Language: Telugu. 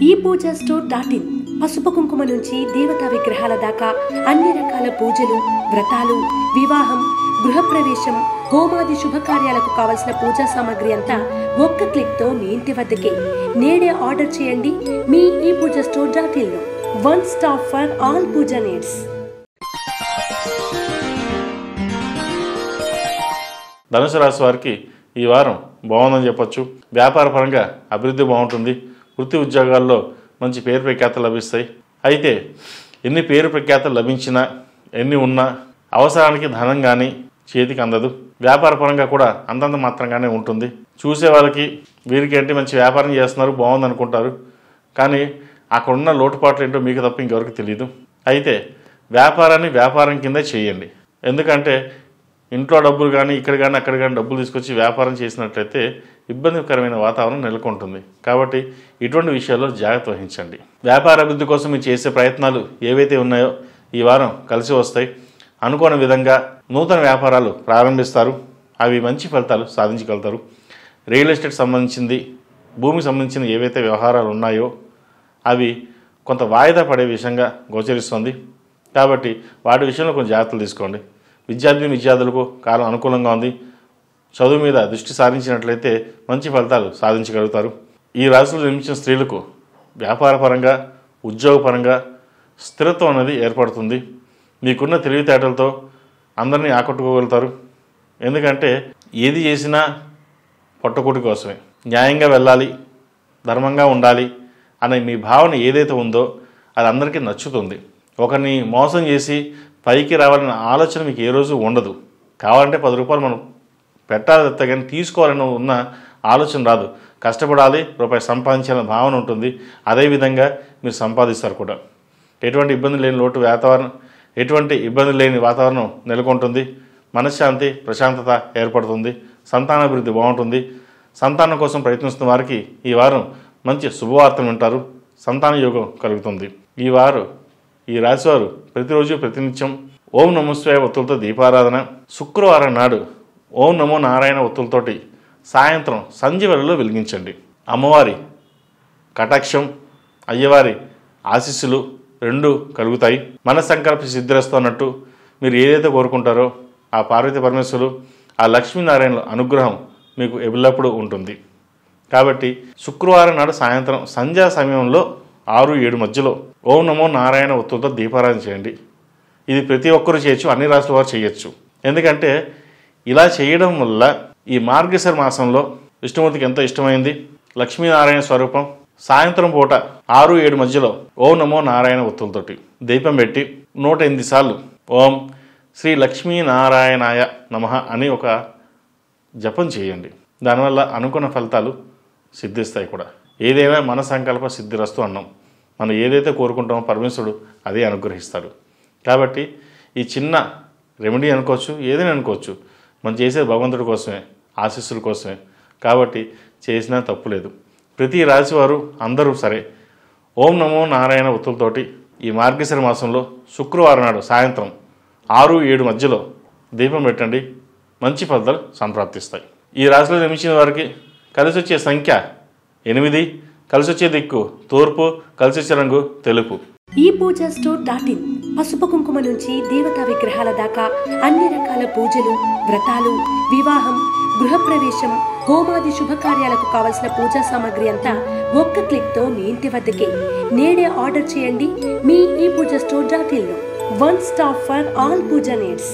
ePoojaStore.in పసుపు కుంకుమ నుంచి దేవతా విగ్రహాల దాకా అన్ని రకాల పూజలు, వ్రతాలు, వివాహం, గృహప్రవేశం, హోమాది శుభకార్యాలకు కావలసిన పూజా సామాగ్రి అంతా ఒక్క క్లిక్ తో మీ ఇంటి వద్దకే. నేడే ఆర్డర్ చేయండి మీ ePoojaStore.in లో. One stop for all puja needs. ధనుసు రాశి వారికి ఈ వారం బాగుందని చెప్పొచ్చు. వ్యాపార పరంగా అభివృద్ధి బాగుంటుంది. వృత్తి ఉద్యోగాల్లో మంచి పేరు ప్రఖ్యాతలు లభిస్తాయి. అయితే ఎన్ని పేరు ప్రఖ్యాతలు లభించినా, ఎన్ని ఉన్నా అవసరానికి ధనం కానీ చేతికి అందదు. వ్యాపార పరంగా కూడా అంతంత మాత్రంగానే ఉంటుంది. చూసే వాళ్ళకి వీరికి ఏంటి మంచి వ్యాపారం చేస్తున్నారు, బాగుంది అనుకుంటారు. కానీ అక్కడున్న లోటుపాట్లు ఏంటో మీకు తప్ప ఇంకెవరికి తెలియదు. అయితే వ్యాపారాన్ని వ్యాపారం కిందే చేయండి. ఎందుకంటే ఇంట్లో డబ్బులు కానీ ఇక్కడ కానీ అక్కడ కానీ డబ్బులు తీసుకొచ్చి వ్యాపారం చేసినట్లయితే ఇబ్బందికరమైన వాతావరణం నెలకొంటుంది. కాబట్టి ఇటువంటి విషయాల్లో జాగ్రత్త వహించండి. వ్యాపార అభివృద్ధి కోసం మీరు చేసే ప్రయత్నాలు ఏవైతే ఉన్నాయో ఈ వారం కలిసి వస్తాయి. అనుకోని విధంగా నూతన వ్యాపారాలు ప్రారంభిస్తారు. అవి మంచి ఫలితాలు సాధించగలుగుతారు. రియల్ ఎస్టేట్ సంబంధించింది, భూమికి సంబంధించిన ఏవైతే వ్యవహారాలు ఉన్నాయో అవి కొంత వాయిదా పడే విషయంగా గోచరిస్తుంది. కాబట్టి వాటి విషయంలో కొంచెం జాగ్రత్తలు తీసుకోండి. విద్యార్థులకు కాలం అనుకూలంగా ఉంది. చదువు మీద దృష్టి సారించినట్లయితే మంచి ఫలితాలు సాధించగలుగుతారు. ఈ రాశిలో జన్మించిన స్త్రీలకు వ్యాపారపరంగా, ఉద్యోగపరంగా స్థిరత్వం అనేది ఏర్పడుతుంది. మీకున్న తెలివితేటలతో అందరినీ ఆకట్టుకోగలుగుతారు. ఎందుకంటే ఏది చేసినా పొట్టకూటి కోసమే. న్యాయంగా వెళ్ళాలి, ధర్మంగా ఉండాలి అనే మీ భావన ఏదైతే ఉందో అది అందరికీ నచ్చుతుంది. ఒకరిని మోసం చేసి పైకి రావాలన్న ఆలోచన మీకు ఏ రోజు ఉండదు. కావాలంటే 10 రూపాయలు మనం పెట్టాలి తప్ప కానీ తీసుకోవాలని ఉన్న ఆలోచన రాదు. కష్టపడాలి, రూపాయి సంపాదించాలన్న భావన ఉంటుంది. అదేవిధంగా మీరు సంపాదిస్తారు కూడా. ఎటువంటి ఇబ్బంది లేని వాతావరణం నెలకొంటుంది. మనశ్శాంతి, ప్రశాంతత ఏర్పడుతుంది. సంతానాభివృద్ధి బాగుంటుంది. సంతానం కోసం ప్రయత్నిస్తున్న వారికి ఈ వారం మంచి శుభవార్తలు వింటారు. సంతాన యోగం కలుగుతుంది. ఈ రాశివారు ప్రతిరోజు ప్రతినిత్యం ఓం నమో శివాయ ఒత్తులతో దీపారాధన, శుక్రవారం నాడు ఓం నమో నారాయణ ఒత్తులతోటి సాయంత్రం సంధ్య వేళలో వెలిగించండి. అమ్మవారి కటాక్షం, అయ్యవారి ఆశీస్సులు రెండూ కలుగుతాయి. మన సంకల్ప సిద్ధిరస్తు అన్నట్టు మీరు ఏదైతే కోరుకుంటారో ఆ పార్వతీ పరమేశ్వరులు, ఆ లక్ష్మీనారాయణుల అనుగ్రహం మీకు ఎల్లప్పుడూ ఉంటుంది. కాబట్టి శుక్రవారం నాడు సాయంత్రం సంధ్యా సమయంలో 6-7 మధ్యలో ఓం నమో నారాయణ ఒత్తులతో దీపారాధన చేయండి. ఇది ప్రతి ఒక్కరూ చేయొచ్చు, అన్ని రాశుల వారు చేయొచ్చు. ఎందుకంటే ఇలా చేయడం వల్ల ఈ మార్గశిర మాసంలో విష్ణుమూర్తికి ఎంతో ఇష్టమైంది లక్ష్మీనారాయణ స్వరూపం. సాయంత్రం పూట 6-7 మధ్యలో ఓం నమో నారాయణ ఒత్తులతోటి దీపం పెట్టి 108 సార్లు ఓం శ్రీ లక్ష్మీనారాయణాయ నమః అని ఒక జపం చేయండి. దానివల్ల అనుకున్న ఫలితాలు సిద్ధిస్తాయి కూడా. ఏదైనా మన సంకల్ప సిద్ధిరస్తు అన్నాం. మనం ఏదైతే కోరుకుంటామో పరమేశ్వరుడు అదే అనుగ్రహిస్తాడు. కాబట్టి ఈ చిన్న రెమెడీ అనుకోవచ్చు, ఏదైనా అనుకోవచ్చు, మనం చేసేది భగవంతుడి కోసమే, ఆశీస్సుల కోసమే. కాబట్టి చేసినా తప్పు లేదు. ప్రతి రాశివారు అందరూ సరే ఓం నమో నారాయణ ఒత్తులతోటి ఈ మార్గశిర మాసంలో శుక్రవారం నాడు సాయంత్రం 6-7 మధ్యలో దీపం పెట్టండి. మంచి ఫలితాలు సంప్రాప్తిస్తాయి. ఈ రాశిలో జన్మించిన వారికి కలిసి వచ్చే సంఖ్య 8, కలిసి వచ్చే దిక్కు తూర్పు, కలిసి వచ్చే రంగు తెలుపు. ePoojaStore.in పసుపు కుంకుమ నుంచి దేవతా విగ్రహాల దాకా అన్ని రకాల పూజలు, వ్రతాలు, వివాహం, గృహప్రవేశం, హోమాది శుభకార్యాలకు కావలసిన పూజా సామాగ్రి అంతా ఒక్క క్లిక్ తో మీ ఇంటి వద్దకే. నేడే ఆర్డర్ చేయండి మీ ePoojaStore.in లో. One stop for all puja needs.